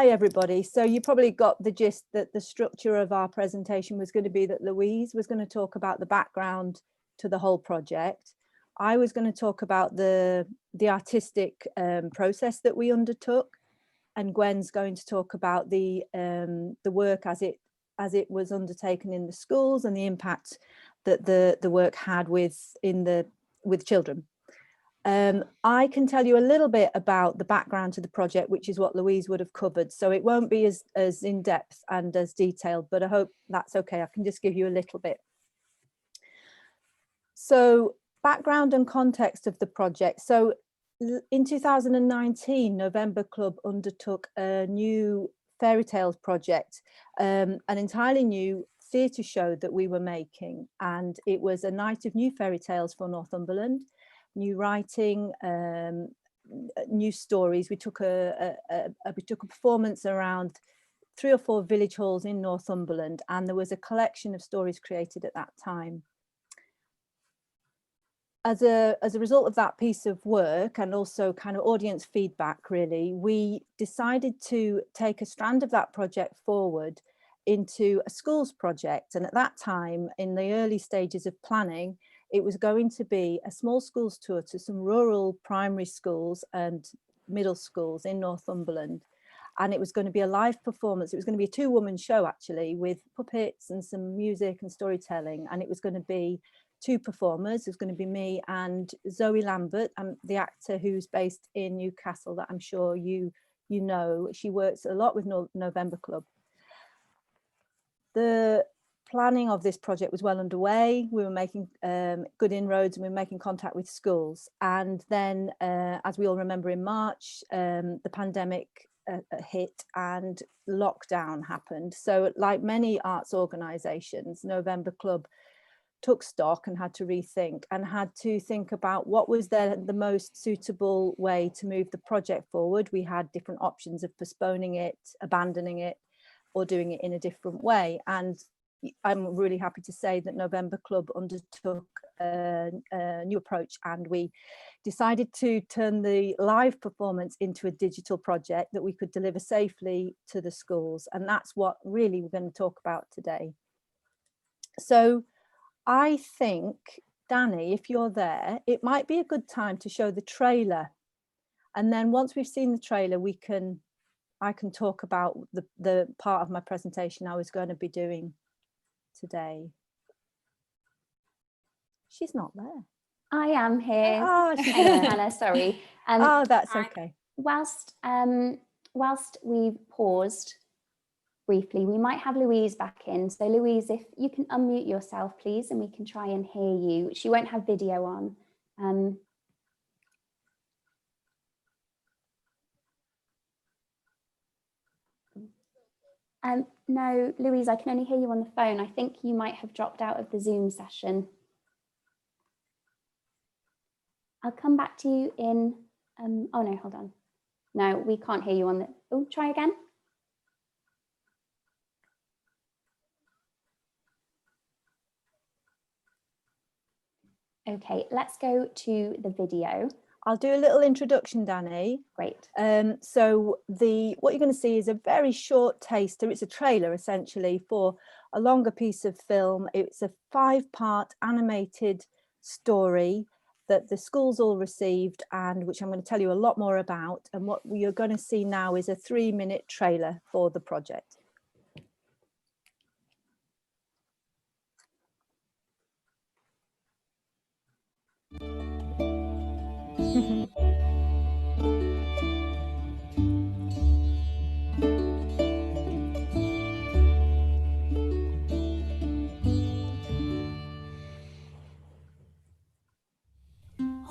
Hi everybody. So you probably got the gist that the structure of our presentation was going to be that Louise was going to talk about the background to the whole project. I was going to talk about the artistic process that we undertook, and Gwen's going to talk about the work as it was undertaken in the schools and the impact that the work had with children. I can tell you a little bit about the background to the project, which is what Louise would have covered. So it won't be as in depth and as detailed, but I hope that's okay. I can just give you a little bit. So background and context of the project. So in 2019, November Club undertook a new fairy tales project, an entirely new theatre show that we were making. And it was a night of new fairy tales for Northumberland. New writing, new stories. We took a performance around 3 or 4 village halls in Northumberland, and there was a collection of stories created at that time. As a result of that piece of work and also kind of audience feedback, really, we decided to take a strand of that project forward into a schools project. And at that time, in the early stages of planning, it was going to be a small schools tour to some rural primary schools and middle schools in Northumberland. And it was going to be a live performance. It was going to be a 2-woman show, actually, with puppets and some music and storytelling. And it was going to be 2 performers. It was going to be me and Zoe Lambert, the actor who's based in Newcastle that I'm sure you know. She works a lot with November Club. The planning of this project was well underway. We were making good inroads, and we were making contact with schools. And then, as we all remember, in March, the pandemic hit and lockdown happened. So like many arts organisations, November Club took stock and had to rethink and had to think about what was the most suitable way to move the project forward. We had different options of postponing it, abandoning it, or doing it in a different way. And I'm really happy to say that November Club undertook a new approach, and we decided to turn the live performance into a digital project that we could deliver safely to the schools. And that's what really we're going to talk about today. So I think, Danny, if you're there, it might be a good time to show the trailer. And then once we've seen the trailer, I can talk about the part of my presentation I was going to be doing today. She's not there. I am here. Oh, she's Hello, there. Hannah, sorry. Oh, that's okay. Whilst we've paused briefly, we might have Louise back in. So Louise, if you can unmute yourself, please, and we can try and hear you. She won't have video on. No, Louise, I can only hear you on the phone. I think you might have dropped out of the Zoom session. I'll come back to you in, oh no, hold on. No, we can't hear you on the, oh, try again. Okay, let's go to the video. I'll do a little introduction, Danny. Great. So what you're going to see is a very short taster. It's a trailer essentially for a longer piece of film. It's a 5-part animated story that the schools all received, and which I'm going to tell you a lot more about. And what you're going to see now is a 3-minute trailer for the project.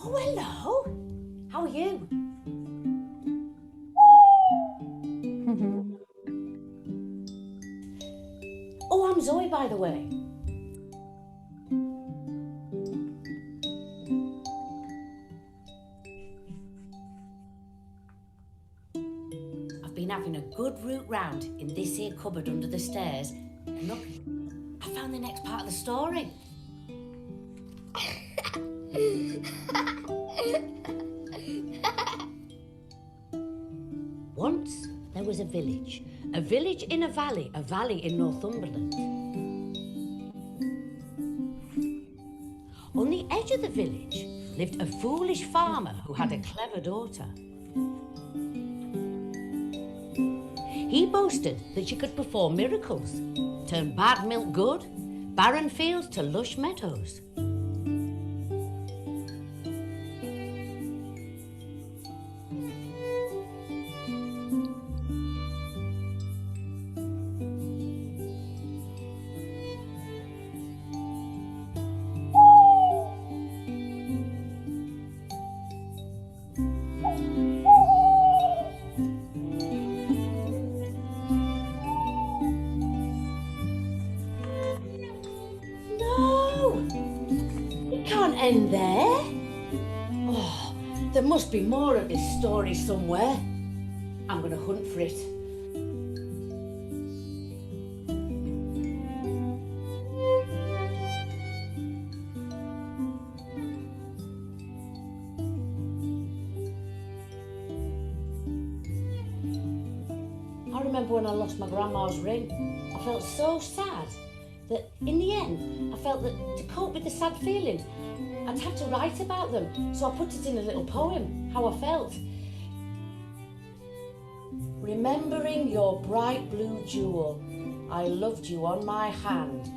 Oh, hello. How are you? Oh, I'm Zoe, by the way. I've been having a good route round in this here cupboard under the stairs, and look, I found the next part of the story. Once there was a village in a valley in Northumberland. On the edge of the village lived a foolish farmer who had a clever daughter. He boasted that she could perform miracles, turn bad milk good, barren fields to lush meadows. No, it can't end there. Oh, there must be more of this story somewhere. I'm going to hunt for it. I remember when I lost my grandma's ring. I felt so sad that in the end, I felt that to cope with the sad feeling, I'd have to write about them. So I put it in a little poem, how I felt. Remembering your bright blue jewel, I loved you on my hand.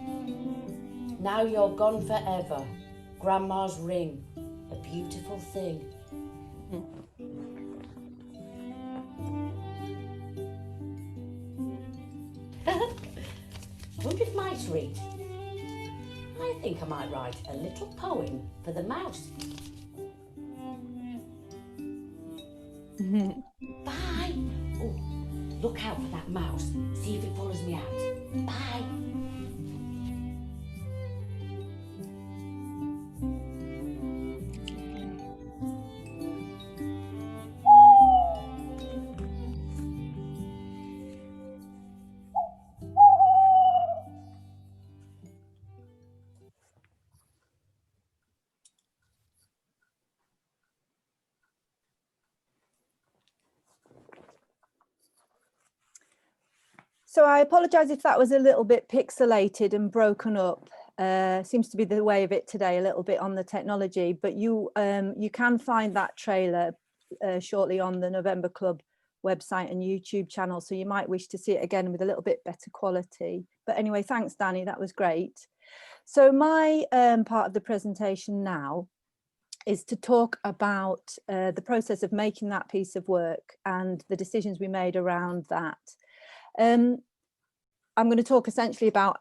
Now you're gone forever, Grandma's ring, a beautiful thing. I wonder if mice read. I think I might write a little poem for the mouse. Bye. Oh, look out for that mouse. See if it follows me out. Bye. So I apologise if that was a little bit pixelated and broken up. Seems to be the way of it today, a little bit on the technology, but you can find that trailer shortly on the November Club website and YouTube channel, so you might wish to see it again with a little bit better quality. But anyway, thanks Danny, that was great. So my part of the presentation now is to talk about the process of making that piece of work and the decisions we made around that. I'm going to talk essentially about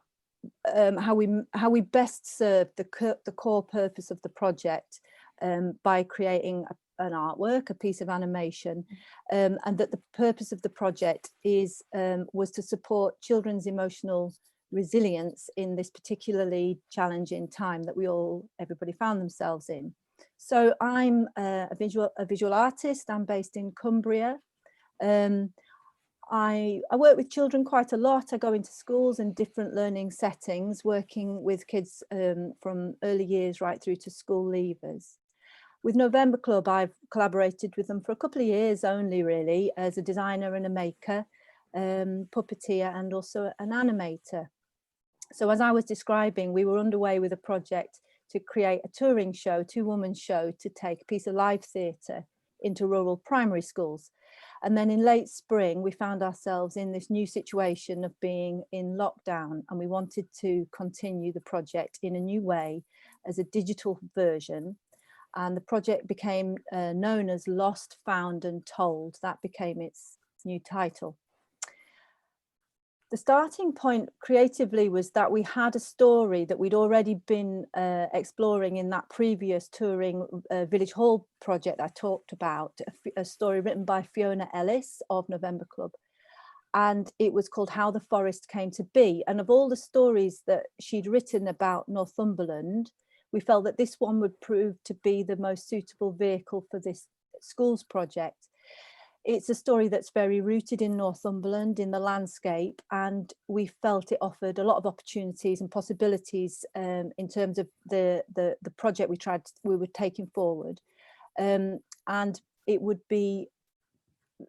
how we best serve the core purpose of the project by creating an artwork, a piece of animation, and that the purpose of the project was to support children's emotional resilience in this particularly challenging time that everybody found themselves in. So I'm a visual artist. I'm based in Cumbria. I work with children quite a lot. I go into schools and different learning settings, working with kids from early years right through to school leavers. With November Club, I've collaborated with them for a couple of years only, really, as a designer and a maker, puppeteer, and also an animator. So as I was describing, we were underway with a project to create a touring show, two-woman show, to take a piece of live theatre into rural primary schools. And then in late spring, we found ourselves in this new situation of being in lockdown, and we wanted to continue the project in a new way as a digital version. And the project became known as Lost, Found and Told. That became its new title. The starting point creatively was that we had a story that we'd already been exploring in that previous touring Village Hall project I talked about, a story written by Fiona Ellis of November Club. And it was called How the Forest Came to Be. And of all the stories that she'd written about Northumberland, we felt that this one would prove to be the most suitable vehicle for this schools project. It's a story that's very rooted in Northumberland, in the landscape, and we felt it offered a lot of opportunities and possibilities in terms of the project we were taking forward. And it would be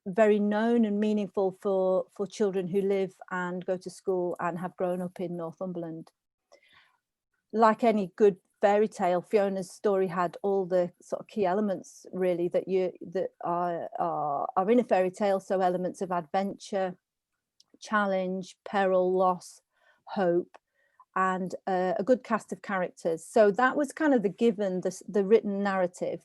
very known and meaningful for children who live and go to school and have grown up in Northumberland. Like any good fairy tale, Fiona's story had all the sort of key elements really that are in a fairy tale. So elements of adventure, challenge, peril, loss, hope, and a good cast of characters. So that was kind of the given, the written narrative.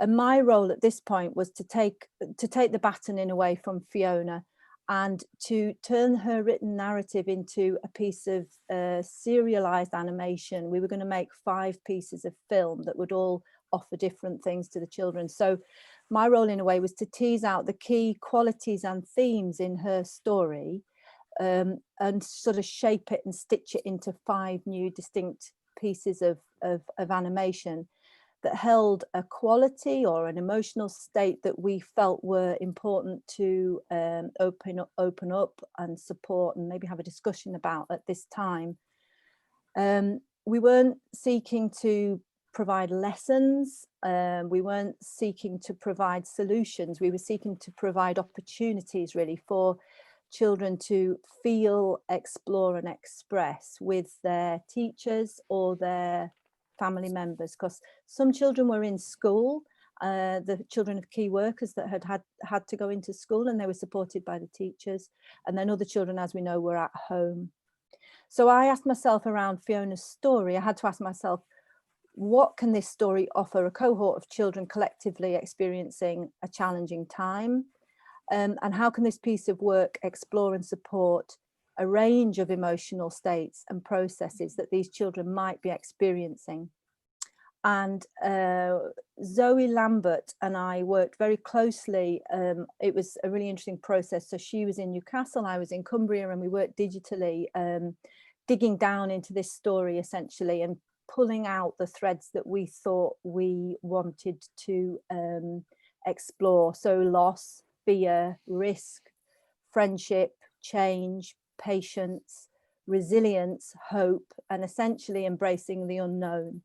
And my role at this point was to take the baton in away from Fiona and to turn her written narrative into a piece of serialized animation. We were going to make 5 pieces of film that would all offer different things to the children. So my role in a way was to tease out the key qualities and themes in her story, and sort of shape it and stitch it into 5 new distinct pieces of animation that held a quality or an emotional state that we felt were important to open up and support and maybe have a discussion about at this time. We weren't seeking to provide lessons, we weren't seeking to provide solutions, we were seeking to provide opportunities really for children to feel, explore and express with their teachers or their family members, because some children were in school, the children of key workers that had to go into school, and they were supported by the teachers, and then other children, as we know, were at home. So I asked myself around Fiona's story, I had to ask myself, what can this story offer a cohort of children collectively experiencing a challenging time? And how can this piece of work explore and support a range of emotional states and processes that these children might be experiencing? And Zoe Lambert and I worked very closely. It was a really interesting process. So she was in Newcastle, I was in Cumbria, and we worked digitally, digging down into this story essentially and pulling out the threads that we thought we wanted to explore. So loss, fear, risk, friendship, change, patience, resilience, hope, and essentially embracing the unknown.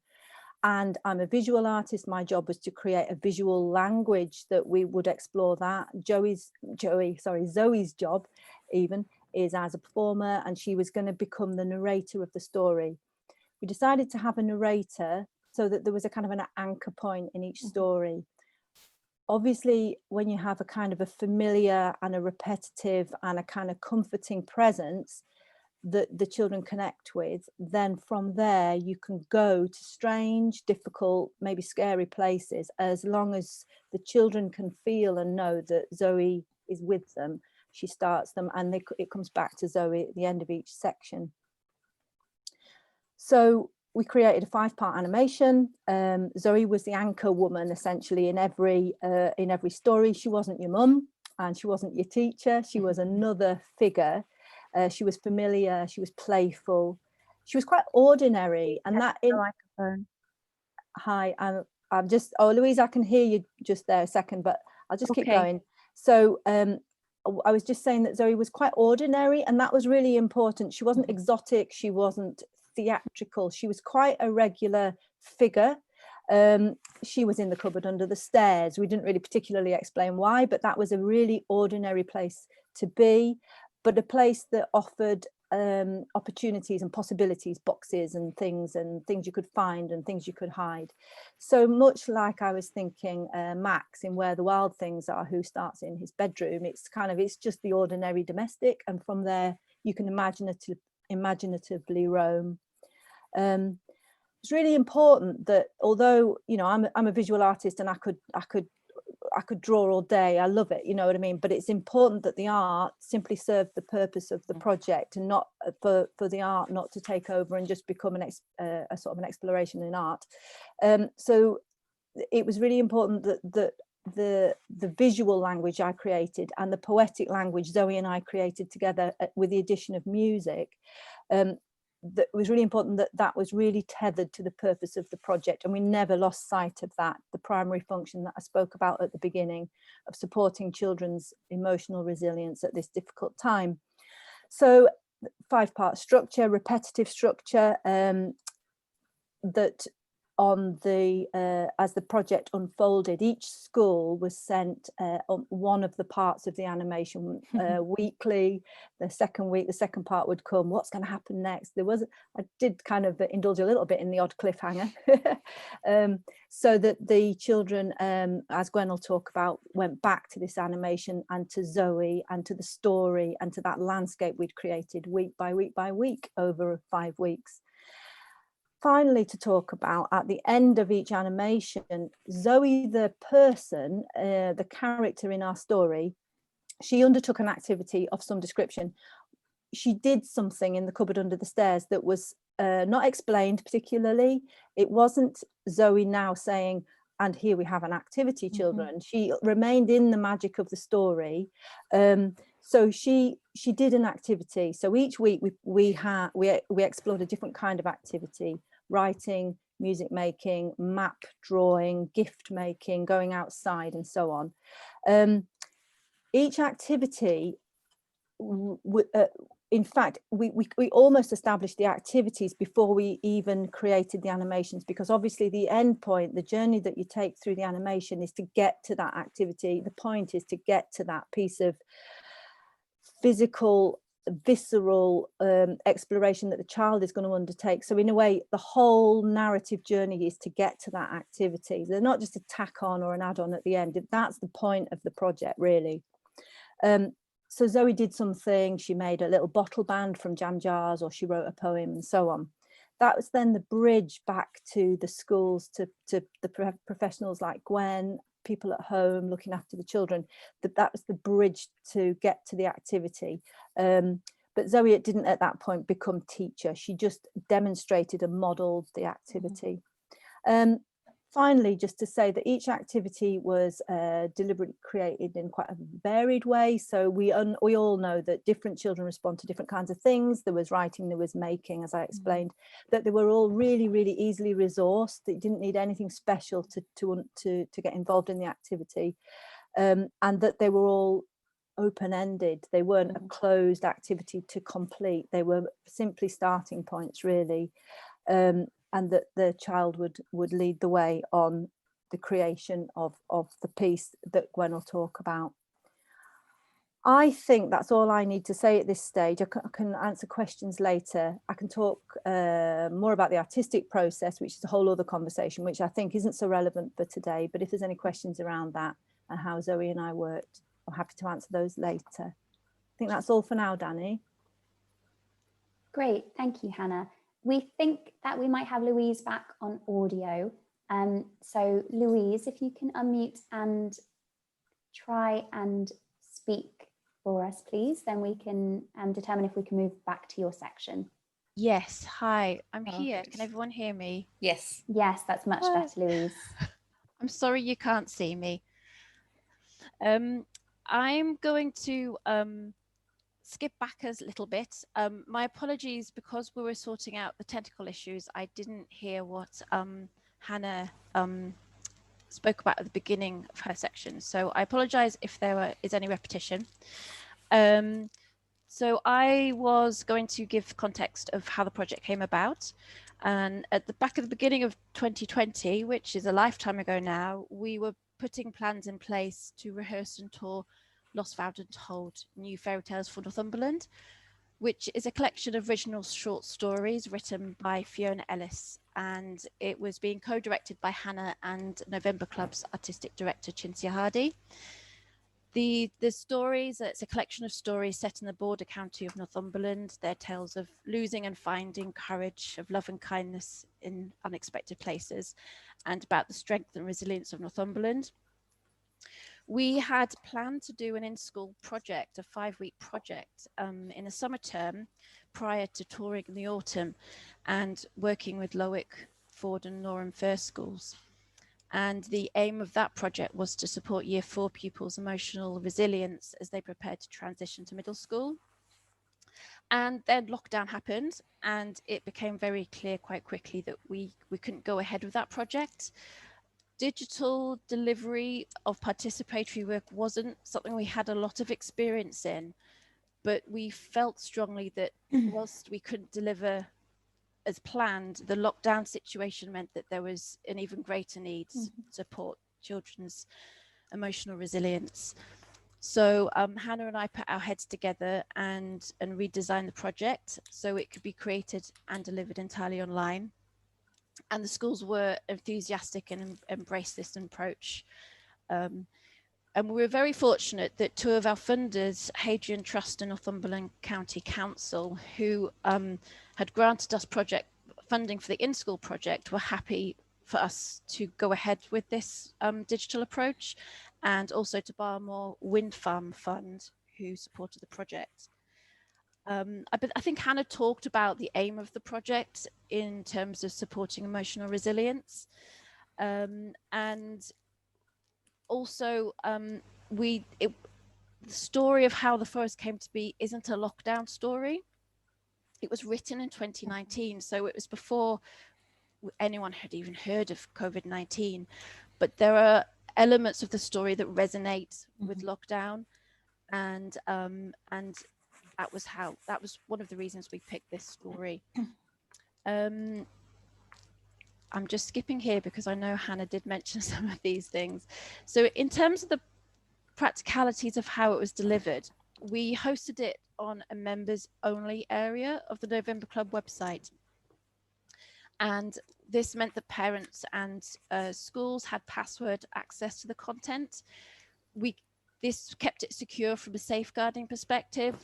And I'm a visual artist. My job was to create a visual language that we would explore that. Zoe's job even is as a performer, and she was going to become the narrator of the story. We decided to have a narrator so that there was a kind of an anchor point in each story. Obviously, when you have a kind of a familiar and a repetitive and a kind of comforting presence that the children connect with, then from there you can go to strange, difficult, maybe scary places, as long as the children can feel and know that Zoe is with them. She starts them, and it comes back to Zoe at the end of each section. So we created a 5-part animation. Zoe was the anchor woman essentially in every story. She wasn't your mum and she wasn't your teacher. She was another figure. She was familiar. She was playful. She was quite ordinary, and that in microphone. Hi, I'm just. Oh, Louise, I can hear you just there a second, but I'll just keep going. So I was just saying that Zoe was quite ordinary, and that was really important. She wasn't exotic. She wasn't theatrical. She was quite a regular figure. She was in the cupboard under the stairs. We didn't really particularly explain why, but that was a really ordinary place to be, but a place that offered opportunities and possibilities, boxes and things you could find and things you could hide. So much like I was thinking Max in Where the Wild Things Are, who starts in his bedroom, it's just the ordinary domestic, and from there you can imaginatively roam. It's really important that, although I'm a visual artist and I could draw all day, I love it, you know what I mean, but it's important that the art simply serve the purpose of the project, and not for the art not to take over and just become a sort of an exploration in art. So it was really important that the visual language I created and the poetic language Zoe and I created together with the addition of music, that was really important that was really tethered to the purpose of the project, and we never lost sight of that, the primary function that I spoke about at the beginning of supporting children's emotional resilience at this difficult time. So 5-part structure, repetitive structure, that on the as the project unfolded, each school was sent on one of the parts of the animation weekly. The second week, the second part would come. What's going to happen next? I did kind of indulge a little bit in the odd cliffhanger, so that the children, as Gwen will talk about, went back to this animation and to Zoe and to the story and to that landscape we'd created week by week by week over 5 weeks. Finally, to talk about, at the end of each animation, Zoe, the person, the character in our story, she undertook an activity of some description. She did something in the cupboard under the stairs that was not explained particularly. It wasn't Zoe now saying, and here we have an activity, children. She remained in the magic of the story. So she did an activity. So each week we explored a different kind of activity: writing, music making, map drawing, gift making, going outside, and so on. Each activity, in fact, we almost established the activities before we even created the animations, because obviously the end point, the journey that you take through the animation, is to get to that activity. The point is to get to that piece of physical, visceral exploration that the child is going to undertake. So in a way, the whole narrative journey is to get to that activity. They're not just a tack on or an add-on at the end. That's the point of the project, really. So Zoe did something. She made a little bottle band from jam jars, or she wrote a poem, and so on. That was then the bridge back to the schools, to the professionals like Gwen, people at home looking after the children. That was the bridge to get to the activity. But Zoe, it didn't at that point become teacher. She just demonstrated and modeled the activity. Finally, just to say that each activity was deliberately created in quite a varied way. So we all know that different children respond to different kinds of things. There was writing, there was making, as I explained, that they were all really, really easily resourced. They didn't need anything special to get involved in the activity, and that they were all open-ended. They weren't a closed activity to complete. They were simply starting points, really. And that the child would lead the way on the creation of the piece that Gwen will talk about. I think that's all I need to say at this stage. I can answer questions later. I can talk more about the artistic process, which is a whole other conversation, which I think isn't so relevant for today. But if there's any questions around that and how Zoe and I worked, I'm happy to answer those later. I think that's all for now, Danny. Great, thank you, Hannah. We think that we might have Louise back on audio. So Louise, if you can unmute and try and speak for us, please, then we can determine if we can move back to your section. Yes, hi, I'm here. Can everyone hear me? Yes. Yes, that's much better, Louise. I'm sorry you can't see me. I'm going to skip back a little bit. My apologies, because we were sorting out the technical issues. I didn't hear what Hannah spoke about at the beginning of her section. So I apologize if there is any repetition. So I was going to give context of how the project came about. And at the beginning of 2020, which is a lifetime ago now, we were putting plans in place to rehearse and tour Lost, Found and Told, New Fairy Tales for Northumberland, which is a collection of original short stories written by Fiona Ellis, and it was being co-directed by Hannah and November Club's artistic director Cinzia Hardy. The stories, it's a collection of stories set in the border county of Northumberland. They're tales of losing and finding courage, of love and kindness in unexpected places, and about the strength and resilience of Northumberland. We had planned to do an in-school project, a 5-week project in the summer term prior to touring in the autumn and working with Lowick, Ford and Northam First schools. And the aim of that project was to support Year 4 pupils' emotional resilience as they prepared to transition to middle school. And then lockdown happened, and it became very clear quite quickly that we couldn't go ahead with that project. Digital delivery of participatory work wasn't something we had a lot of experience in, but we felt strongly that whilst we couldn't deliver as planned, the lockdown situation meant that there was an even greater need to support children's emotional resilience. So Hannah and I put our heads together and redesigned the project so it could be created and delivered entirely online. And the schools were enthusiastic and embraced this approach. And we were very fortunate that two of our funders, Hadrian Trust and Northumberland County Council, who had granted us project funding for the in-school project, were happy for us to go ahead with this digital approach, and also to Barmore Wind Farm Fund, who supported the project. I think Hannah talked about the aim of the project in terms of supporting emotional resilience, and also the story of how the forest came to be isn't a lockdown story. It was written in 2019, so it was before anyone had even heard of COVID-19, but there are elements of the story that resonate with lockdown, and that was one of the reasons we picked this story. I'm just skipping here because I know Hannah did mention some of these things. So in terms of the practicalities of how it was delivered, we hosted it on a members only area of the November Club website. And this meant that parents and schools had password access to the content. This kept it secure from a safeguarding perspective.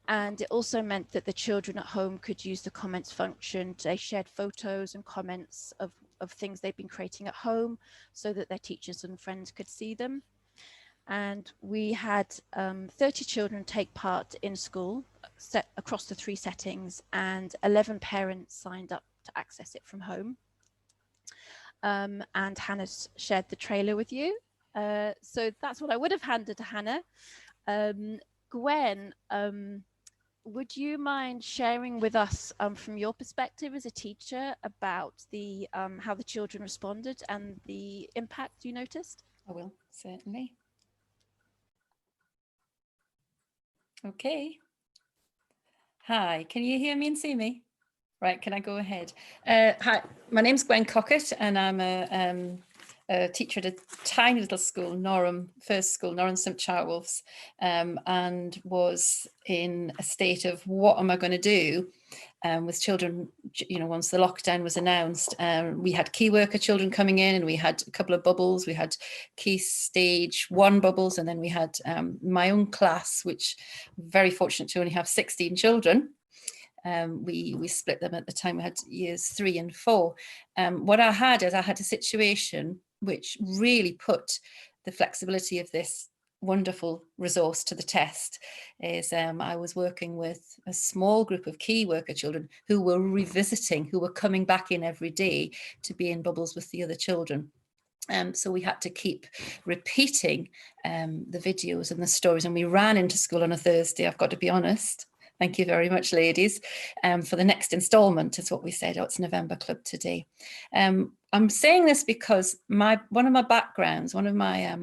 And it also meant that the children at home could use the comments function. They shared photos and comments of things they've been creating at home so that their teachers and friends could see them. And we had 30 children take part in school set across the 3 settings, and 11 parents signed up to access it from home. And Hannah's shared the trailer with you. So that's what I would have handed to Hannah. Gwen, would you mind sharing with us from your perspective as a teacher about the how the children responded and the impact you noticed? I will, certainly. Okay. Hi, can you hear me and see me? Right, can I go ahead? Hi, my name's Gwen Cockett, and I'm a teacher at a tiny little school, Northam First School, Northam St Charles, and was in a state of what am I going to do with children, you know, once the lockdown was announced. We had key worker children coming in, and we had a couple of bubbles. We had key stage 1 bubbles, and then we had my own class, which I'm very fortunate to only have 16 children. We split them at the time. We had years 3 and 4. What I had is I had a situation which really put the flexibility of this wonderful resource to the test. Is I was working with a small group of key worker children who were revisiting, who were coming back in every day to be in bubbles with the other children. So we had to keep repeating the videos and the stories, and we ran into school on a Thursday, I've got to be honest. Thank you very much, ladies, for the next instalment, is what we said. Oh, it's November Club today. I'm saying this because one of my backgrounds, one of my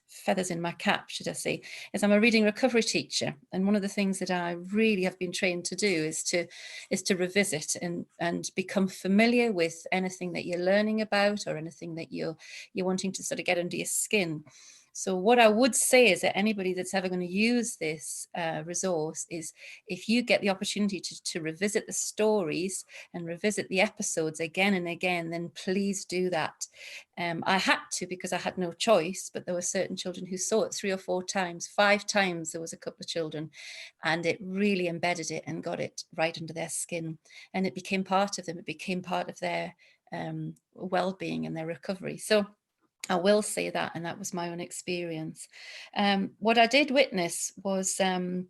feathers in my cap, should I say, is I'm a reading recovery teacher. And one of the things that I really have been trained to do is to revisit and become familiar with anything that you're learning about, or anything that you're wanting to sort of get under your skin. So what I would say is that anybody that's ever going to use this resource is, if you get the opportunity to revisit the stories and revisit the episodes again and again, then please do that. I had to, because I had no choice, but there were certain children who saw it 3 or 4 times, 5 times. There was a couple of children, and it really embedded it and got it right under their skin, and it became part of them. It became part of their well-being and their recovery. So I will say that, and that was my own experience. What I did witness was the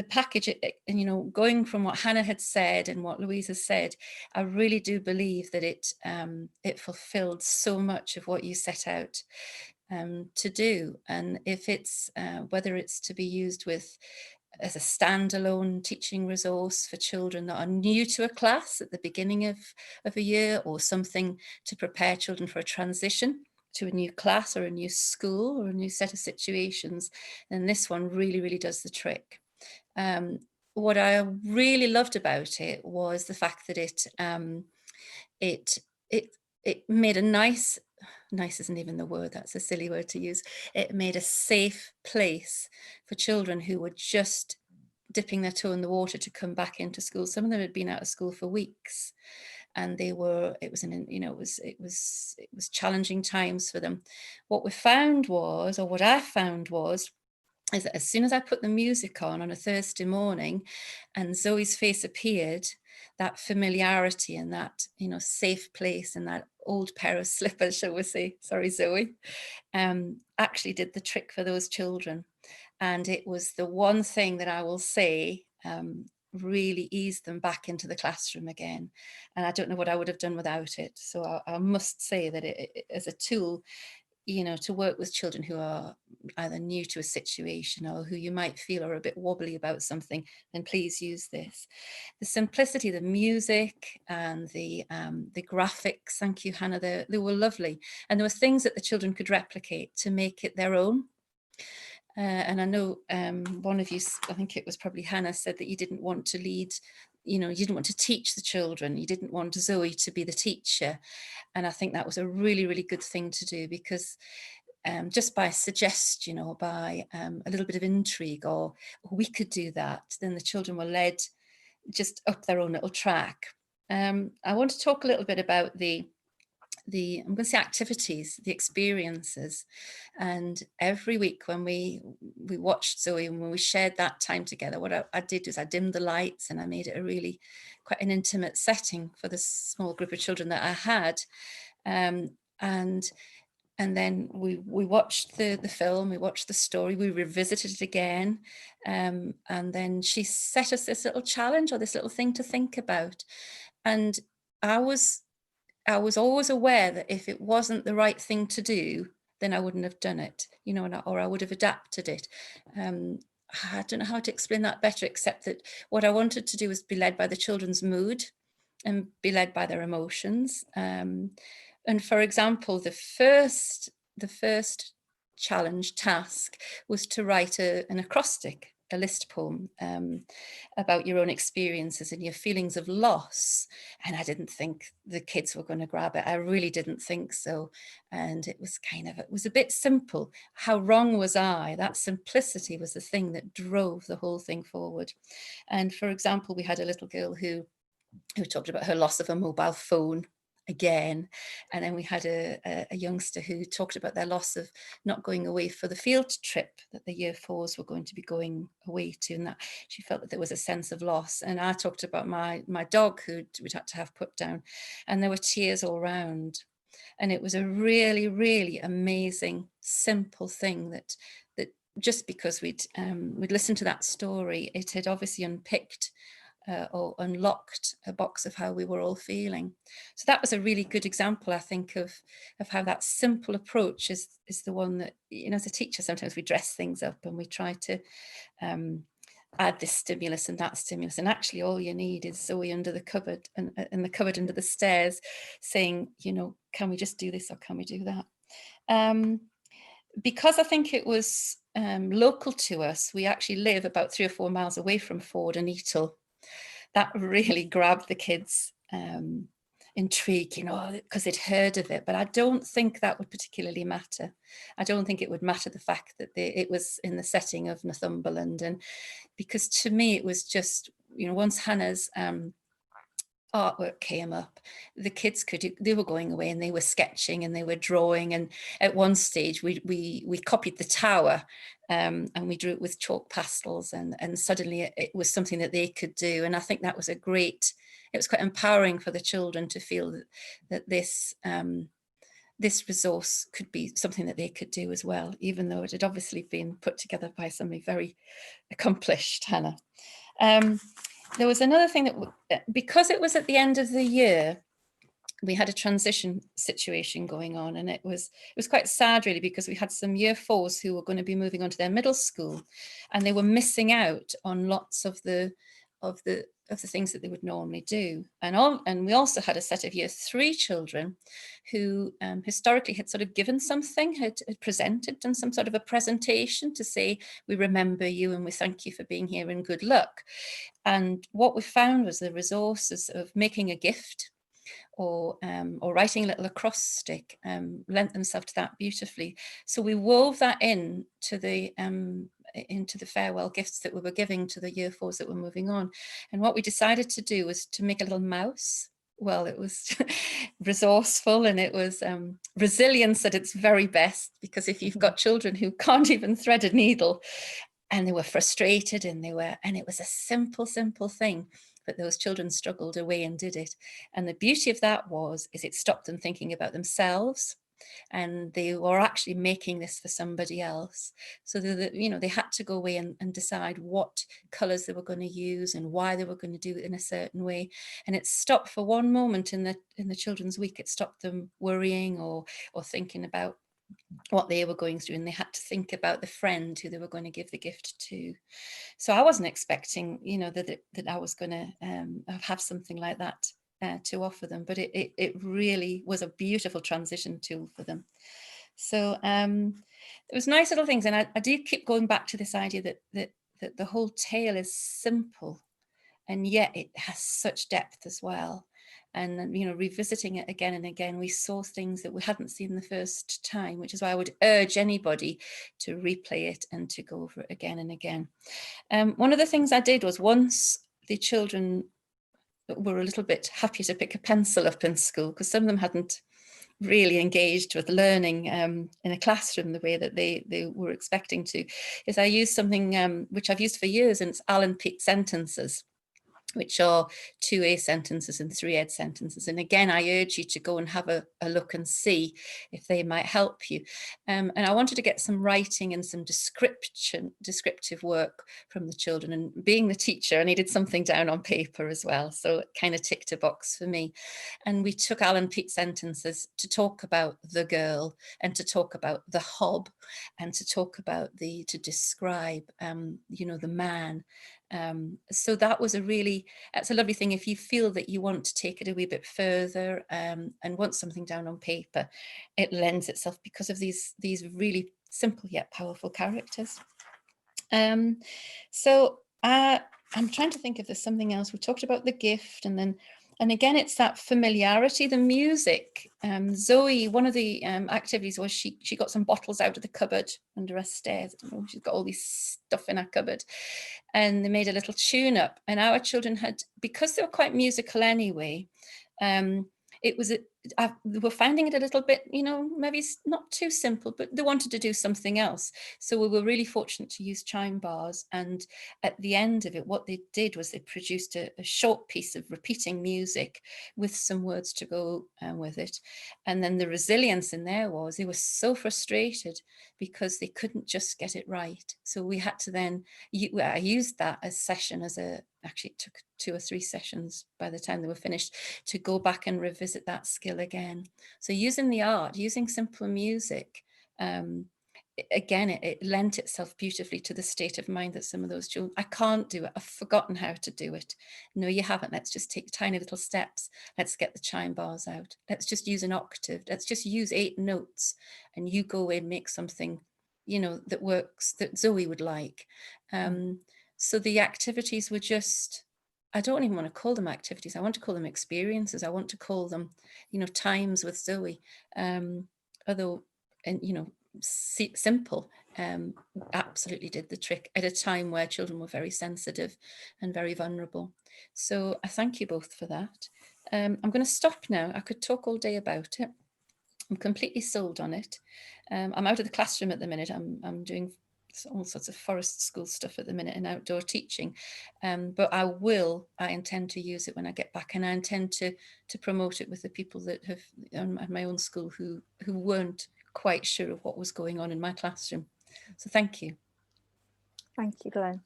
package, and you know, going from what Hannah had said and what Louise has said, I really do believe that it fulfilled so much of what you set out to do. And if it's whether it's to be used as a standalone teaching resource for children that are new to a class at the beginning of a year, or something to prepare children for a transition to a new class or a new school or a new set of situations, then this one really, really does the trick. what I really loved about it was the fact that it it made a nice isn't even the word, that's a silly word to use. It made a safe place for children who were just dipping their toe in the water to come back into school. Some of them had been out of school for weeks, and it was challenging times for them. What we found was, or what I found was, is that as soon as I put the music on a Thursday morning and Zoe's face appeared, that familiarity and that, safe place and that old pair of slippers, shall we say, sorry, Zoe, actually did the trick for those children. And it was the one thing that I will say really eased them back into the classroom again. And I don't know what I would have done without it. So I must say that it as a tool, to work with children who are either new to a situation or who you might feel are a bit wobbly about something, then please use this. The simplicity, the music and the graphics, thank you, Hannah, they were lovely. And there were things that the children could replicate to make it their own. And I know one of you, I think it was probably Hannah, said that you didn't want to lead, you didn't want to teach the children. You didn't want Zoe to be the teacher. And I think that was a really, really good thing to do, because just by suggestion or by a little bit of intrigue, or we could do that, then the children were led just up their own little track. I want to talk a little bit about the I'm going to say activities, the experiences. And every week when we watched Zoe and when we shared that time together, what I did was I dimmed the lights and I made it a really quite an intimate setting for the small group of children that I had. And then we watched the film, we watched the story, we revisited it again. And then she set us this little challenge or this little thing to think about. And I was always aware that if it wasn't the right thing to do, then I wouldn't have done it, or I would have adapted it. I don't know how to explain that better, except that what I wanted to do was be led by the children's mood and be led by their emotions. And for example, the first challenge task was to write an acrostic, a list poem about your own experiences and your feelings of loss. And I didn't think the kids were going to grab it. I really didn't think so. And it was a bit simple. How wrong was I? That simplicity was the thing that drove the whole thing forward. And for example, we had a little girl who talked about her loss of a mobile phone again. And then we had a youngster who talked about their loss of not going away for the field trip that the year fours were going to be going away to, and that she felt that there was a sense of loss. And I talked about my dog who we'd had to have put down, and there were tears all around. And it was a really, really amazing, simple thing that just because we'd listened to that story, it had obviously unpicked or unlocked a box of how we were all feeling. So that was a really good example, I think, of how that simple approach is the one that, as a teacher, sometimes we dress things up and we try to add this stimulus and that stimulus. And actually all you need is Zoe under the cupboard and the cupboard under the stairs saying, can we just do this or can we do that? Because I think it was local to us, we actually live about 3 or 4 miles away from Ford and Eatle. That really grabbed the kids' intrigue, because they'd heard of it. But I don't think that would particularly matter. I don't think it would matter the fact that it was in the setting of Northumberland. And because to me, it was just, once Hannah's artwork came up, the kids they were going away and they were sketching and they were drawing. And at one stage we copied the tower and we drew it with chalk pastels, and suddenly it was something that they could do. And I think that was it was quite empowering for the children to feel that this resource could be something that they could do as well, even though it had obviously been put together by somebody very accomplished, Hannah. There was another thing that, because it was at the end of the year, we had a transition situation going on, and it was quite sad really, because we had some year fours who were going to be moving on to their middle school, and they were missing out on lots of the of the things that they would normally do. And we also had a set of year 3 children who historically had sort of given something, had presented, done some sort of a presentation to say, we remember you and we thank you for being here and good luck. And what we found was the resources of making a gift or writing a little acrostic lent themselves to that beautifully. So we wove that into the farewell gifts that we were giving to the year 4s that were moving on. And what we decided to do was to make a little mouse. Well, it was resourceful and it was resilience at its very best, because if you've got children who can't even thread a needle, and they were frustrated, and it was a simple thing, but those children struggled away and did it. And the beauty of that is it stopped them thinking about themselves, and they were actually making this for somebody else. So they had to go away and decide what colors they were going to use and why they were going to do it in a certain way. And it stopped for one moment in the children's week. It stopped them worrying or thinking about what they were going through, and they had to think about the friend who they were going to give the gift to. So I wasn't expecting, that I was going to have something like that to offer them, but it really was a beautiful transition tool for them. So it was nice little things, and I do keep going back to this idea that the whole tale is simple, and yet it has such depth as well. And revisiting it again and again, we saw things that we hadn't seen the first time, which is why I would urge anybody to replay it and to go over it again and again. One of the things I did was, once the children were a little bit happy to pick a pencil up in school, because some of them hadn't really engaged with learning in a classroom the way that they were expecting to, is I used something which I've used for years, and it's Alan Peake sentences, which are 2A sentences and 3Ed sentences. And again, I urge you to go and have a look and see if they might help you. And I wanted to get some writing and some descriptive work from the children. And being the teacher, I needed something down on paper as well. So it kind of ticked a box for me. And we took Alan Peake sentences to talk about the girl, and to talk about the hob, and to talk about to describe, the man. So that was that's a lovely thing. If you feel that you want to take it a wee bit further and want something down on paper, it lends itself, because of these really simple yet powerful characters. So I'm trying to think if there's something else. We talked about the gift, and again, it's that familiarity, the music. Zoe, one of the activities was she got some bottles out of the cupboard under her stairs. I don't know, she's got all this stuff in her cupboard, and they made a little tune up. And our children had, because they were quite musical anyway, they were finding it a little bit, maybe it's not too simple, but they wanted to do something else. So we were really fortunate to use chime bars. And at the end of it, what they did was they produced a short piece of repeating music with some words to go with it. And then the resilience in there was, they were so frustrated because they couldn't just get it right. So we had to then, I used that as session actually it took 2 or 3 sessions by the time they were finished, to go back and revisit that skill again. So using the art, using simple music, again, it lent itself beautifully to the state of mind that some of those children, I can't do it, I've forgotten how to do it. No, you haven't. Let's just take tiny little steps. Let's get the chime bars out. Let's just use an octave. Let's just use 8 notes, and you go away and make something, that works, that Zoe would like. So the activities were just, I don't even want to call them activities. I want to call them experiences. I want to call them, times with Zoe. Although, simple, absolutely did the trick at a time where children were very sensitive and very vulnerable. So I thank you both for that. I'm going to stop now. I could talk all day about it. I'm completely sold on it. I'm out of the classroom at the minute. I'm doing all sorts of forest school stuff at the minute and outdoor teaching, but I intend to use it when I get back, and I intend to promote it with the people that have at my own school who weren't quite sure of what was going on in my classroom. So thank you. Thank you, Gwen.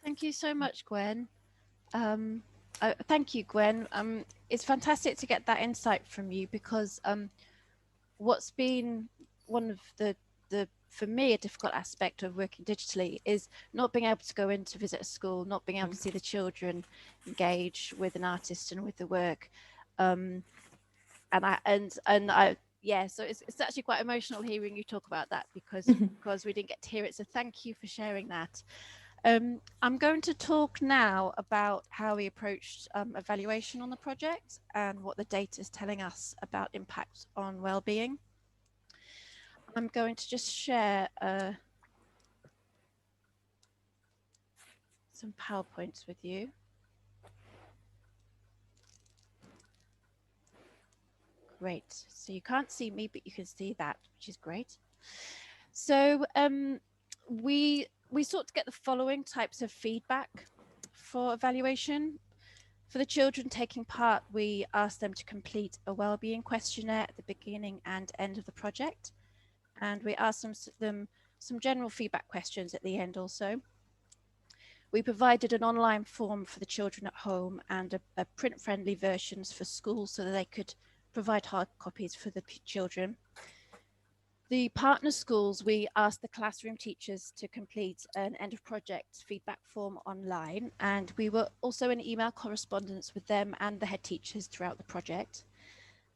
Thank you so much, Gwen. Thank you, Gwen. It's fantastic to get that insight from you, because what's been one of the for me, a difficult aspect of working digitally is not being able to go in to visit a school, not being able to see the children engage with an artist and with the work. Yeah, so it's actually quite emotional hearing you talk about that because we didn't get to hear it. So thank you for sharing that. I'm going to talk now about how we approached evaluation on the project and what the data is telling us about impact on well-being. I'm going to just share some PowerPoints with you. Great. So you can't see me, but you can see that, which is great. So we sought to get the following types of feedback for evaluation. For the children taking part, we asked them to complete a wellbeing questionnaire at the beginning and end of the project. And we asked them some general feedback questions at the end also. We provided an online form for the children at home and a print-friendly versions for schools so that they could provide hard copies for the children. The partner schools, we asked the classroom teachers to complete an end of project feedback form online, and we were also in email correspondence with them and the head teachers throughout the project.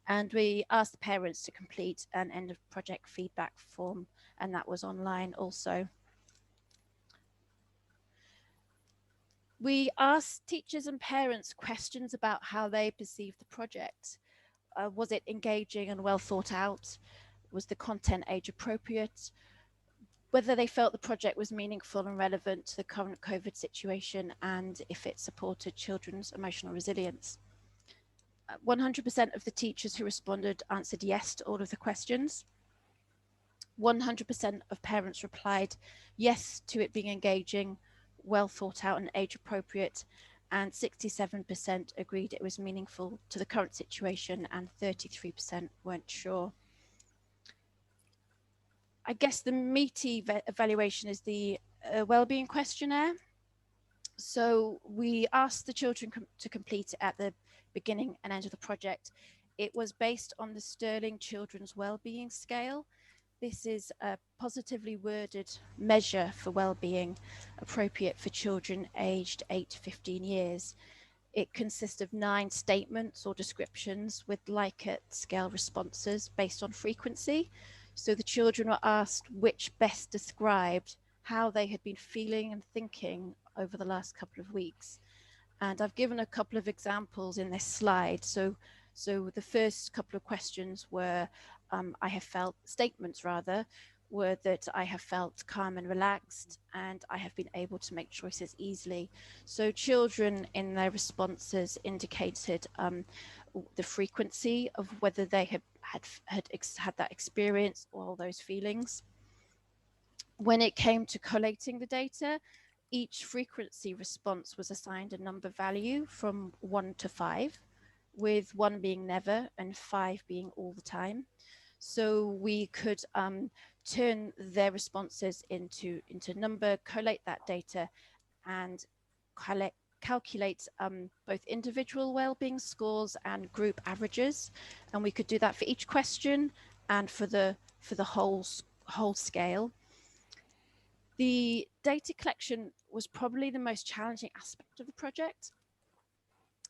And we asked the parents to complete an end of project feedback form, and that was online also. We asked teachers and parents questions about how they perceived the project. Was it engaging and well thought out? Was the content age appropriate? Whether they felt the project was meaningful and relevant to the current COVID situation, and if it supported children's emotional resilience. 100% of the teachers who responded answered yes to all of the questions. 100% of parents replied yes to it being engaging, well thought out and age appropriate, and 67% agreed it was meaningful to the current situation, and 33% weren't sure. I guess the meaty evaluation is the wellbeing questionnaire. So we asked the children to complete it at the beginning and end of the project. It was based on the Sterling Children's Wellbeing Scale. This is a positively worded measure for well-being appropriate for children aged 8 to 15 years. It consists of 9 statements or descriptions with Likert scale responses based on frequency. So the children were asked which best described how they had been feeling and thinking over the last couple of weeks. And I've given a couple of examples in this slide. So the first couple of questions were, statements were that I have felt calm and relaxed, and I have been able to make choices easily. So children in their responses indicated the frequency of whether they had that experience or all those feelings. When it came to collating the data, each frequency response was assigned a number value from 1 to 5, with 1 being never and 5 being all the time. So we could turn their responses into number, collate that data, and calculate both individual well-being scores and group averages. And we could do that for each question and for the whole scale. The data collection was probably the most challenging aspect of the project,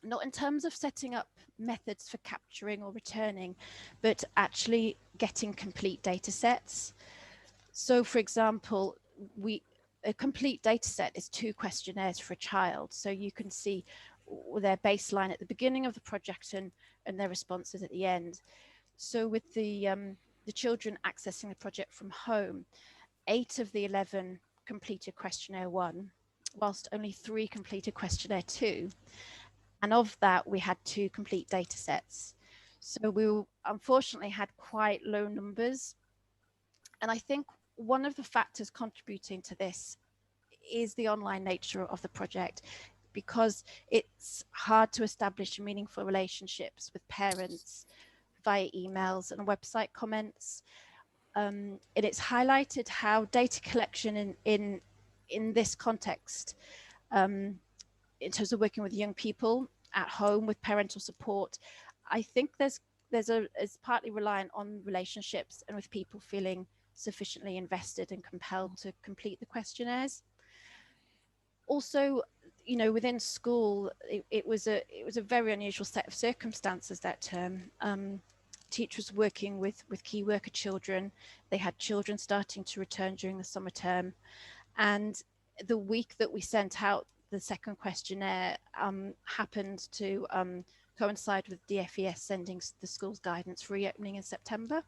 not in terms of setting up methods for capturing or returning, but actually getting complete data sets. So for example, a complete data set is 2 questionnaires for a child. So you can see their baseline at the beginning of the project and their responses at the end. So with the children accessing the project from home, 8 of the 11 completed questionnaire 1, whilst only 3 completed questionnaire 2. And of that, we had 2 complete data sets. So we unfortunately had quite low numbers. And I think one of the factors contributing to this is the online nature of the project, because it's hard to establish meaningful relationships with parents via emails and website comments. And it's highlighted how data collection in this context, in terms of working with young people at home with parental support, I think it's partly reliant on relationships and with people feeling sufficiently invested and compelled to complete the questionnaires. Also, you know, within school, it was a very unusual set of circumstances that term. Teachers working with key worker children, they had children starting to return during the summer term, and the week that we sent out the second questionnaire happened to coincide with DFES sending the school's guidance for reopening in September,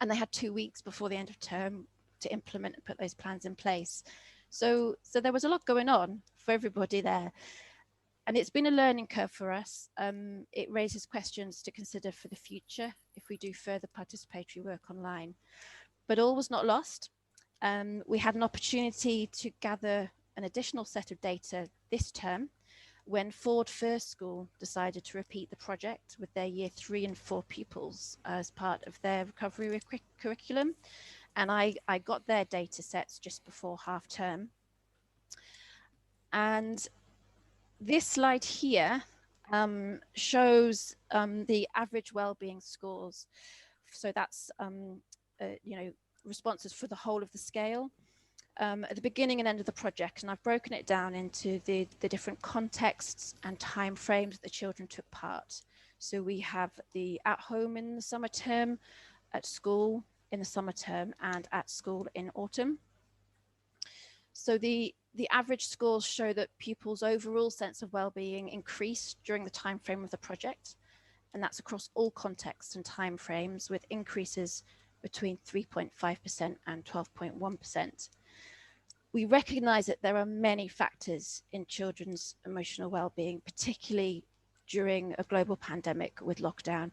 and they had 2 weeks before the end of term to implement and put those plans in place. So there was a lot going on for everybody there. And it's been a learning curve for us. It raises questions to consider for the future if we do further participatory work online. But all was not lost. We had an opportunity to gather an additional set of data this term when Ford First School decided to repeat the project with their year 3 and 4 pupils as part of their recovery curriculum. And I got their data sets just before half term. And this slide here shows the average wellbeing scores. So that's, you know, responses for the whole of the scale at the beginning and end of the project. And I've broken it down into the different contexts and time frames the children took part. So we have the at home in the summer term, at school in the summer term, and at school in autumn. So the average scores show that pupils' overall sense of well-being increased during the time frame of the project, and that's across all contexts and time frames, with increases between 3.5% and 12.1%. We recognise that there are many factors in children's emotional well-being, particularly during a global pandemic with lockdown,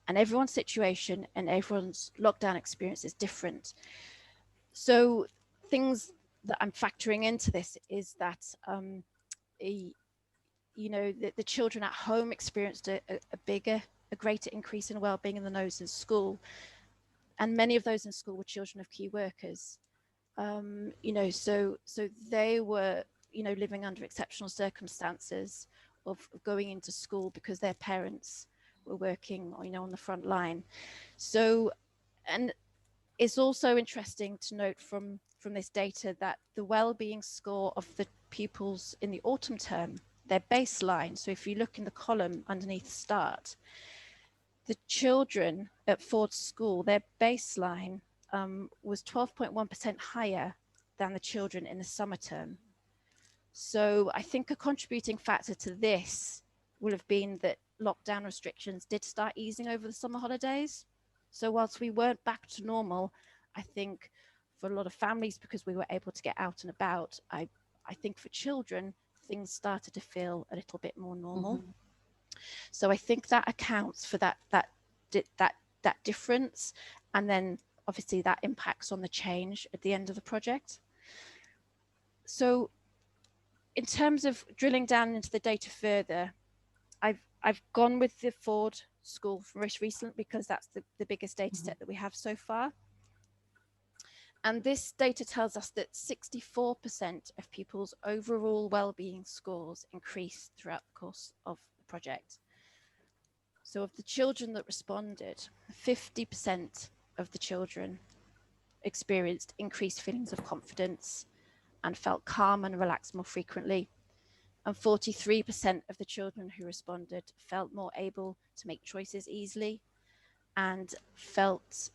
and everyone's situation and everyone's lockdown experience is different. So things that I'm factoring into this is that, you know, the children at home experienced a greater increase in well-being than those in school. And many of those in school were children of key workers. You know, so they were, you know, living under exceptional circumstances of going into school because their parents were working, you know, on the front line. So, and it's also interesting to note from this data that the well-being score of the pupils in the autumn term, their baseline, so if you look in the column underneath start, the children at Ford School, their baseline was 12.1% higher than the children in the summer term. So I think a contributing factor to this will have been that lockdown restrictions did start easing over the summer holidays. So whilst we weren't back to normal, I think for a lot of families, because we were able to get out and about, I think for children, things started to feel a little bit more normal. Mm-hmm. So I think that accounts for that difference. And then obviously that impacts on the change at the end of the project. So in terms of drilling down into the data further, I've gone with the Ford School most recent because that's the biggest data set that we have so far. And this data tells us that 64% of pupils' overall well-being scores increased throughout the course of the project. So of the children that responded, 50% of the children experienced increased feelings of confidence and felt calm and relaxed more frequently. And 43% of the children who responded felt more able to make choices easily and felt,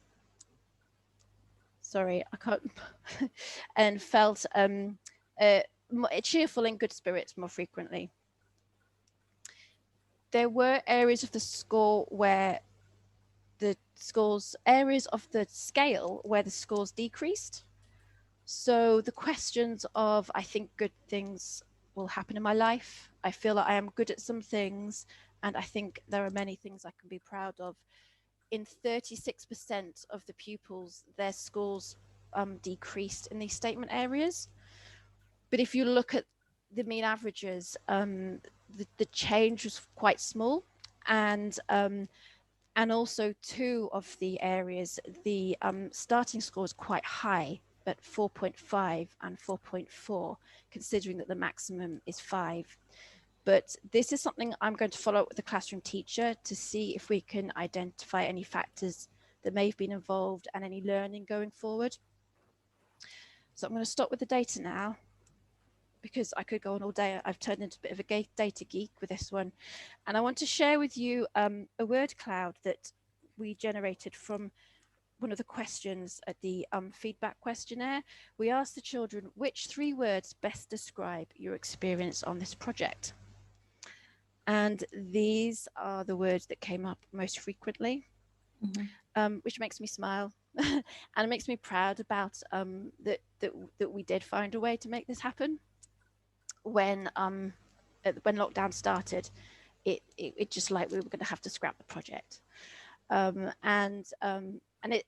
and felt cheerful and good spirits more frequently. There were areas of the score where areas of the scale where the scores decreased. So the questions of, I think good things will happen in my life, I feel that I am good at some things, and I think there are many things I can be proud of. In 36% of the pupils, their scores decreased in these statement areas. But if you look at the mean averages, the change was quite small, and also two of the areas, the starting score is quite high, at 4.5 and 4.4, considering that the maximum is 5. But this is something I'm going to follow up with the classroom teacher to see if we can identify any factors that may have been involved and any learning going forward. So I'm going to stop with the data now, because I could go on all day. I've turned into a bit of a data geek with this one. And I want to share with you a word cloud that we generated from one of the questions at the feedback questionnaire. We asked the children, which 3 words best describe your experience on this project? And these are the words that came up most frequently, which makes me smile. And it makes me proud about that we did find a way to make this happen. When lockdown started, it just like we were going to have to scrap the project. And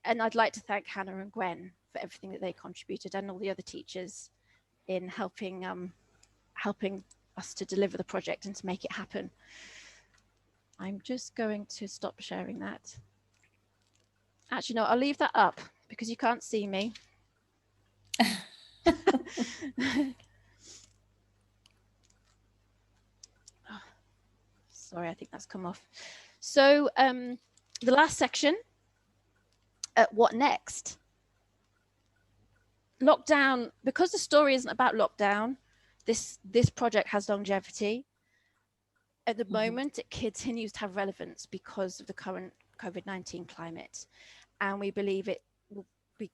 I'd like to thank Hannah and Gwen for everything that they contributed, and all the other teachers in helping us to deliver the project and to make it happen. I'm just going to stop sharing that. Actually, no, I'll leave that up because you can't see me. Sorry, I think that's come off. So the last section, what next? Lockdown, because the story isn't about lockdown, this project has longevity. At the moment, it continues to have relevance because of the current COVID-19 climate. And we believe it will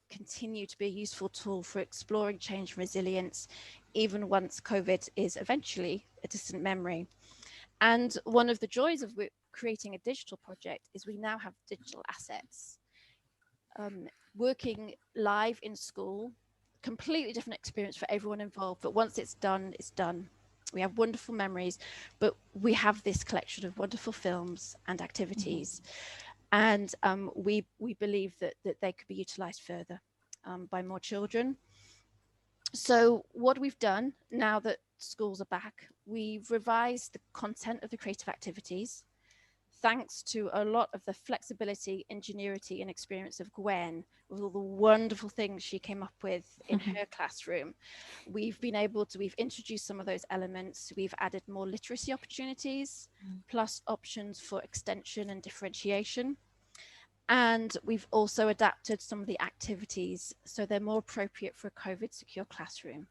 continue to be a useful tool for exploring change and resilience, even once COVID is eventually a distant memory. And one of the joys of creating a digital project is we now have digital assets. Working live in school, completely different experience for everyone involved, but once it's done, it's done. We have wonderful memories, but we have this collection of wonderful films and activities. And we believe that they could be utilized further by more children. So what we've done now that schools are back, we've revised the content of the creative activities, thanks to a lot of the flexibility, ingenuity and experience of Gwen, with all the wonderful things she came up with in her classroom. We've introduced some of those elements. We've added more literacy opportunities, plus options for extension and differentiation. And we've also adapted some of the activities so they're more appropriate for a COVID secure classroom,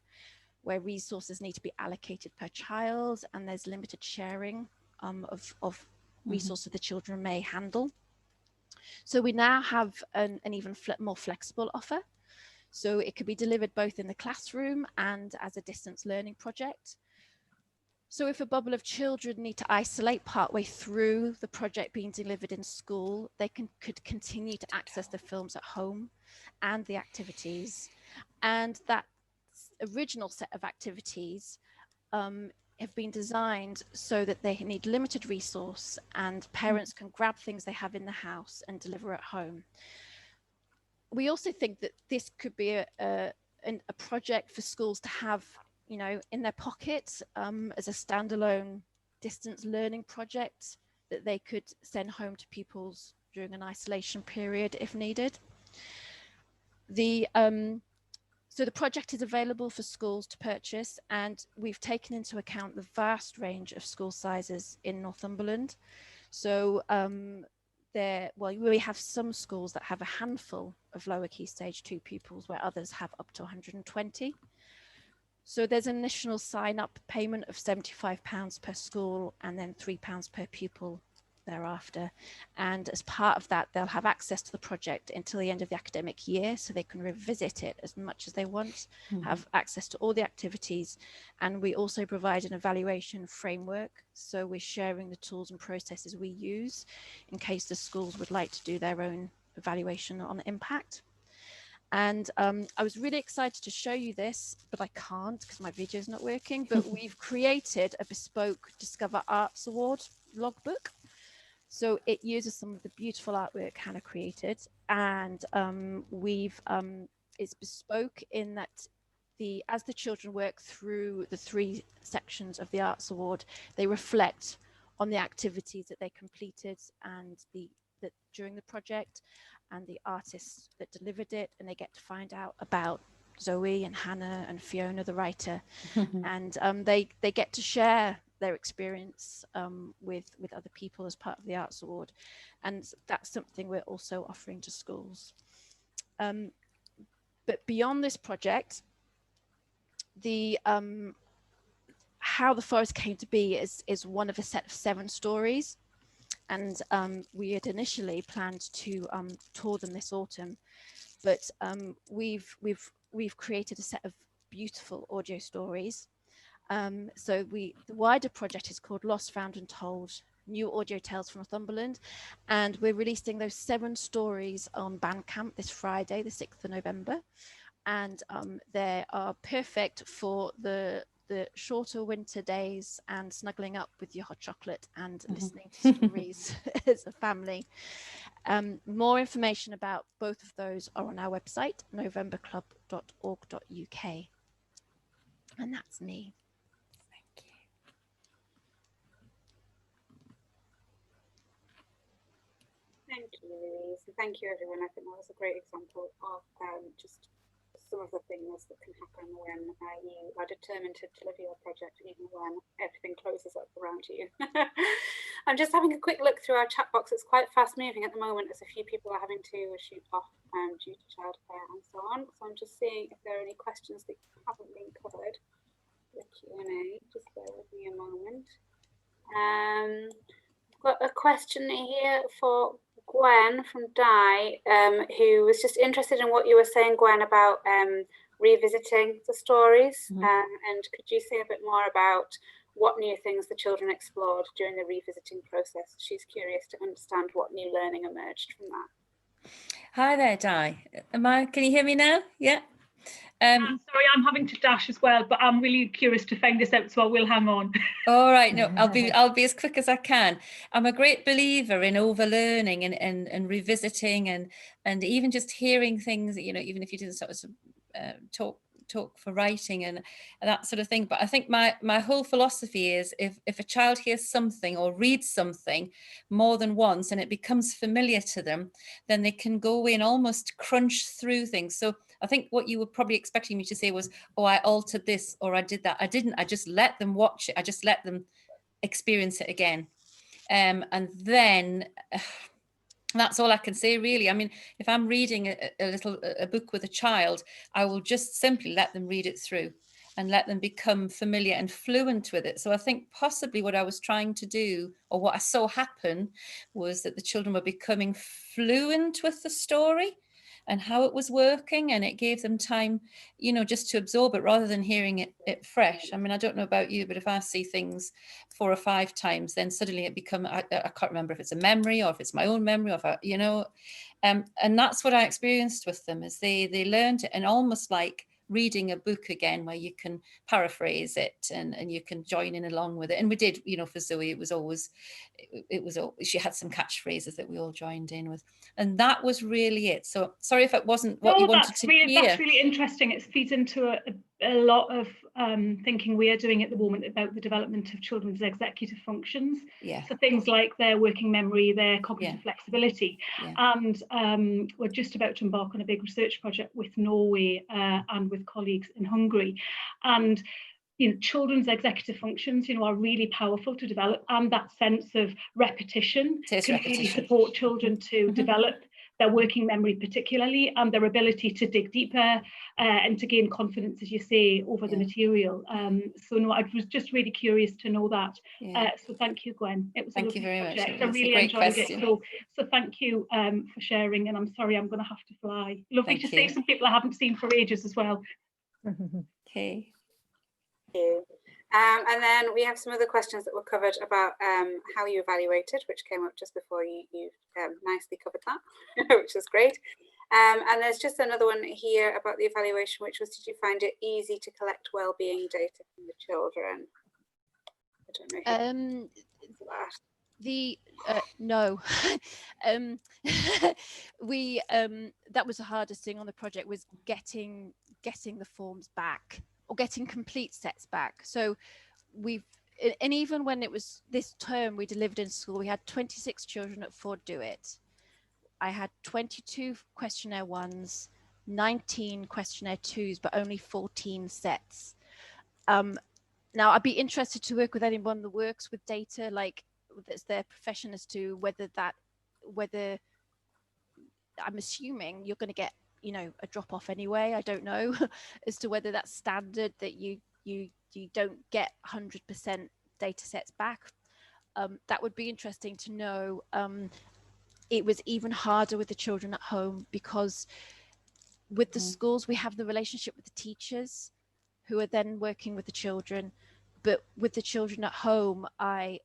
where resources need to be allocated per child and there's limited sharing of resources the children may handle. So we now have an even more flexible offer. So it could be delivered both in the classroom and as a distance learning project. So if a bubble of children need to isolate partway through the project being delivered in school, they could continue to access the films at home and the activities. And that original set of activities have been designed so that they need limited resource and parents can grab things they have in the house and deliver at home. We also think that this could be a project for schools to have, you know, in their pocket as a standalone distance learning project that they could send home to pupils during an isolation period if needed. So the project is available for schools to purchase, and we've taken into account the vast range of school sizes in Northumberland. So we have some schools that have a handful of lower key stage 2 pupils, where others have up to 120. So there's an initial sign-up payment of £75 per school and then £3 per pupil thereafter. And as part of that, they'll have access to the project until the end of the academic year, so they can revisit it as much as they want, have access to all the activities. And we also provide an evaluation framework. So we're sharing the tools and processes we use in case the schools would like to do their own evaluation on impact. And I was really excited to show you this, but I can't because my video is not working. But we've created a bespoke Discover Arts Award logbook. So it uses some of the beautiful artwork Hannah created, and it's bespoke in that as the children work through the 3 sections of the Arts Award, they reflect on the activities that they completed and that during the project, and the artists that delivered it, and they get to find out about Zoe and Hannah and Fiona, the writer, and they get to share their experience with other people as part of the Arts Award, and that's something we're also offering to schools. But beyond this project, the how the forest came to be is one of a set of 7 stories, and we had initially planned to tour them this autumn, but we've created a set of beautiful audio stories. So the wider project is called Lost, Found and Told, New Audio Tales from Northumberland, and we're releasing those 7 stories on Bandcamp this Friday, the 6th of November, and they are perfect for the shorter winter days and snuggling up with your hot chocolate and listening to stories as a family. More information about both of those are on our website, novemberclub.org.uk. And that's me. Thank you. Thank you, Louise, and thank you, everyone. I think that was a great example of just some of the things that can happen when you are determined to deliver your project, even when everything closes up around you. I'm just having a quick look through our chat box. It's quite fast moving at the moment, as a few people are having to shoot off due to childcare and so on. So I'm just seeing if there are any questions that haven't been covered. The Q&A, just bear with me a moment. I've got a question here for Gwen from Di, who was just interested in what you were saying, Gwen, about revisiting the stories. And could you say a bit more about what new things the children explored during the revisiting process? She's curious to understand what new learning emerged from that. Hi there, Di. Can you hear me now? Yeah. Sorry, I'm having to dash as well, but I'm really curious to find this out, so I will hang on. All right, no, I'll be as quick as I can. I'm a great believer in overlearning and revisiting and even just hearing things, you know, even if you didn't sort of talk for writing and that sort of thing. But I think my whole philosophy is if a child hears something or reads something more than once and it becomes familiar to them, then they can go away and almost crunch through things. So I think what you were probably expecting me to say was, oh, I altered this or I did that. I didn't. I just let them watch it. I just let them experience it again. And then that's all I can say, really. I mean, if I'm reading a book with a child, I will just simply let them read it through and let them become familiar and fluent with it. So I think possibly what I was trying to do, or what I saw happen, was that the children were becoming fluent with the story and how it was working, and it gave them time, you know, just to absorb it rather than hearing it fresh. I mean, I don't know about you, but if I see things 4 or 5 times, then suddenly it becomes, I can't remember if it's a memory or if it's my own memory, or if I, you know, and that's what I experienced with them, is they learned it, and almost like reading a book again, where you can paraphrase it and you can join in along with it. And we did, you know, for Zoe, it was always, she had some catchphrases that we all joined in with, and that was really it. So sorry if it wasn't what you wanted to hear. That's really interesting. It feeds into a lot of thinking we are doing at the moment about the development of children's executive functions. Yeah. So things like their working memory, their cognitive flexibility. Yeah. And we're just about to embark on a big research project with Norway and with colleagues in Hungary. And you know, children's executive functions, you know, are really powerful to develop, and that sense of repetition can really support children to develop their working memory particularly, and their ability to dig deeper and to gain confidence, as you say, over the material. So no, I was just really curious to know that. So thank you, Gwen. It was thank you very much. I really enjoyed it. So thank you for sharing, and I'm sorry I'm going to have to fly. Lovely to see some people I haven't seen for ages as well. Okay. And then we have some other questions that were covered about how you evaluated, which came up just before you nicely covered that, which is great. And there's just another one here about the evaluation, which was, did you find it easy to collect wellbeing data from the children? I don't know. No. We that was the hardest thing on the project, was getting the forms back, or getting complete sets back. So and even when it was this term we delivered in school, we had 26 children at Ford do it. I had 22 questionnaire 1s, 19 questionnaire 2s, but only 14 sets. now I'd be interested to work with anyone that works with data, like that's their profession, as to whether I'm assuming you're going to get, you know, a drop off anyway. I don't know as to whether that's standard, that you don't get 100% data sets back. That would be interesting to know. It was even harder with the children at home, because with the schools we have the relationship with the teachers who are then working with the children, but with the children at home, I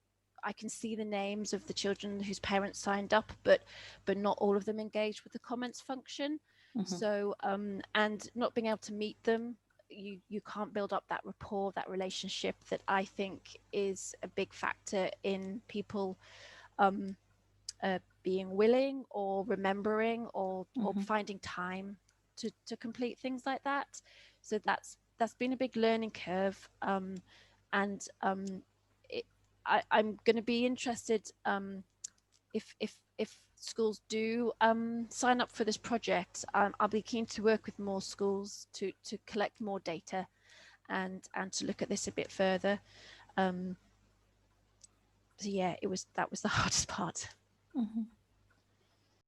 can see the names of the children whose parents signed up, but not all of them engaged with the comments function. So and not being able to meet them, you can't build up that rapport, that relationship, that I think is a big factor in people being willing or remembering or finding time to complete things like that. So that's been a big learning curve, and I'm going to be interested if schools do sign up for this project. I'll be keen to work with more schools to collect more data and to look at this a bit further. So yeah, that was the hardest part.